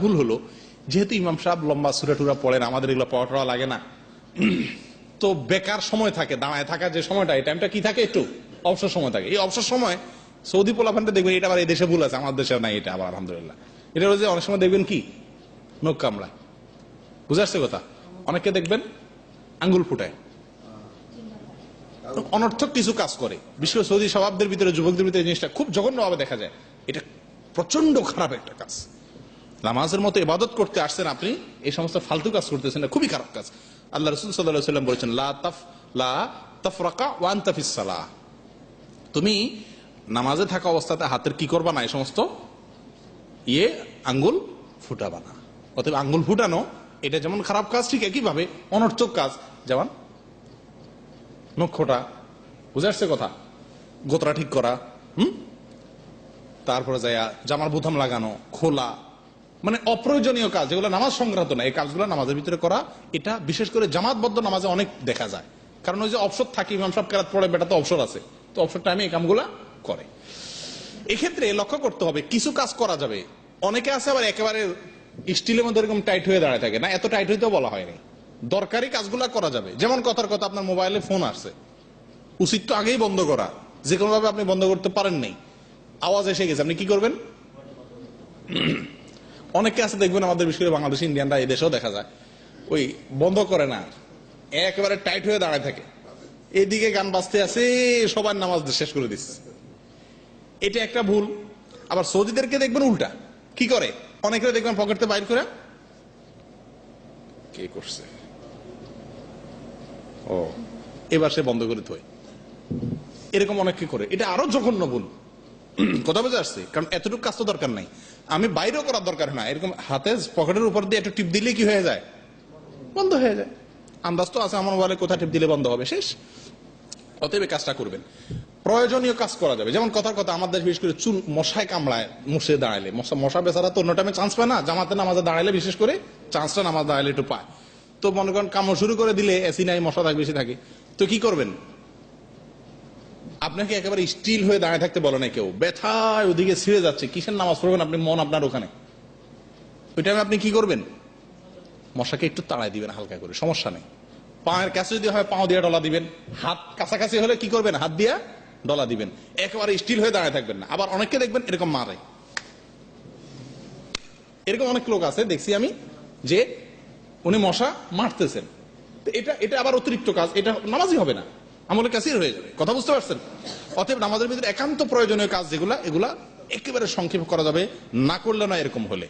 ভুল হলো, যেহেতু ইমাম সাহেব লম্বা সূরা টুরা পড়েন, আমাদের এগুলো পড়া লাগে না, তো বেকার সময় থাকে, দাঁড়ায় থাকার যে সময়টা, এই টাইমটা কি থাকে, একটু অবসর সময় থাকে। এই অবসর সময় সৌদি পোলাপানটা দেখবেন, এটা আবার এই দেশে ভুল আছে, আমার দেশে নাই এটা আবার আলহামদুলিল্লাহ। এটা হলো যে অনেক সময় দেখবেন কি নখ কামড়ায়, বুঝে আসছে কথা। অনেকে দেখবেন আঙ্গুল ফুটায়, অনর্থক কিছু কাজ করে। বিশেষ করে সৌদি স্বভাবদের ভিতরে, যুবকদের ভিতরে জিনিসটা খুব জঘন্যভাবে দেখা যায়। এটা প্রচন্ড খারাপ একটা কাজ। নামাজের মতো ইবাদত করতে আসছেন আপনি, এই সমস্ত ফালতু কাজ করতেছেন, না, খুবই খারাপ কাজ। আল্লাহ রাসূল সাল্লাল্লাহু আলাইহি ওয়াসাল্লাম বলেছেন, লা তাফরাকা ওয়া আনতা ফিস সালাহ, তুমি নামাজে থাকা অবস্থাতে হাতের কি করবা না, এই সমস্ত আঙ্গুল ফুটাবা না। অতএব আঙ্গুল ফুটানো এটা যেমন খারাপ কাজ, ঠিক একইভাবে অনর্থক কাজ, যেমন নখটা, বুঝে আসছে কথা, গোতরা ঠিক করা, তারপরে যায় জামার বোতাম লাগানো, খোলা, মানে অপ্রয়োজনীয় কাজ যেগুলো নামাজ সংক্রান্ত না, এই কাজগুলো নামাজের ভিতরে করা, এটা বিশেষ করে জামাতবদ্ধ নামাজে অনেক দেখা যায়। কারণ ওই যে অবসর থাকে, ইমাম সাহেব কেরাত পড়ে, বেটা তো অবসর আছে, তো অবসর টাইমে এই কামগুলা করে। এক্ষেত্রে লক্ষ্য করতে হবে, কিছু কাজ করা যাবে। অনেকে আছে আবার একেবারে স্টিলের মধ্যে এরকম টাইট হয়ে দাঁড়ায় থাকে, না, এত টাইট হইতেও বলা হয়নি, দরকারি কাজগুলা করা যাবে। যেমন কথার কথা, আপনার মোবাইলে ফোন আসছে, উচিত তো আগেই বন্ধ করা, যে কোনো ভাবে আপনি বন্ধ করতে পারেন নাই, আওয়াজ এসে গেছে, আপনি কি করবেন? অনেকে আছে দেখবেন, আমাদের বিশেষ করে বাংলাদেশ, ইন্ডিয়ানরা, এই দেশেও দেখা যায়, ওই বন্ধ করে না, একেবারে টাইট হয়ে দাঁড়ায় থাকে, এদিকে গান বাজতে আছে, সবার নামাজ শেষ করে দিচ্ছে। এটা একটা ভুল। আবার সৌদিদেরকে দেখবেন উল্টা কি করে, অনেকে দেখবেন পকেটে বাইর করে, কে করছে, ও এবার সে বন্ধ করে থয়, এরকম অনেকে করে। এটা আরো জঘন্য ভুল, কথা বুঝে আসছে? কারণ এতটুকু কাজ তো দরকার নাই, আমি বাইরেও করার দরকার না, এরকম হাতে পকেটের উপর দিয়ে একটু টিপ দিলে কি হয়ে যায়, বন্ধ হয়ে যায়। আন্দাজ তো আছে আমার মোবাইলে কোথায় টিপ দিলে বন্ধ হবে, শেষ। অতএব কাজটা করবেন, প্রয়োজনীয় কাজ করা যাবে। যেমন কথার কথা, আমাদের বিশেষ করে চুল মশায় কামড়ায়, মুছে দাঁড়ালে, মশা বেচারা তো অন্য টাইমে চান্স পায় না, জামাতে নামাজে দাঁড়ালে বিশেষ করে চান্সটা নামাজ দাঁড়ালে একটু পায়। তো মনে করেন কামড় শুরু করে দিলে, এসি নাই, মশা থাকে, বেশি থাকে, তো কি করবেন? আপনাকে একেবারে স্টিল হয়ে দাঁড়িয়ে থাকতে বলে না কেউ, ব্যথায় ওদিকে ছিঁড়ে যাচ্ছে, কিসের নামাজ পড়বেন আপনি, মন আপনার ওখানে, ওই টাইমে আপনি কি করবেন? মশাকে একটু তাড়ায় দিবেন হালকা করে, সমস্যা নেই। পায়ের কাছে যদি হয় পাও দিয়ে ডলা দিবেন, হাত কাছাকাছি হলে কি করবেন, হাত দিয়ে ডলা দিবেন, একেবারে স্টিল হয়ে দাঁড়িয়ে থাকবেন না। আবার অনেককে দেখবেন এরকম মারে, এরকম অনেক লোক আছে দেখছি আমি, যে উনি মশা মারতেছেন, এটা আবার অতিরিক্ত কাজ, এটা নামাজই হবে না, আমলের কাছেই হয়ে যাবে। কথা বুঝতে পারছেন? অতএব নামাজের ভিতরে একান্ত প্রয়োজনীয় কাজ যেগুলা, এগুলা একেবারে সংক্ষেপ করা যাবে, না করলে না, এরকম হলে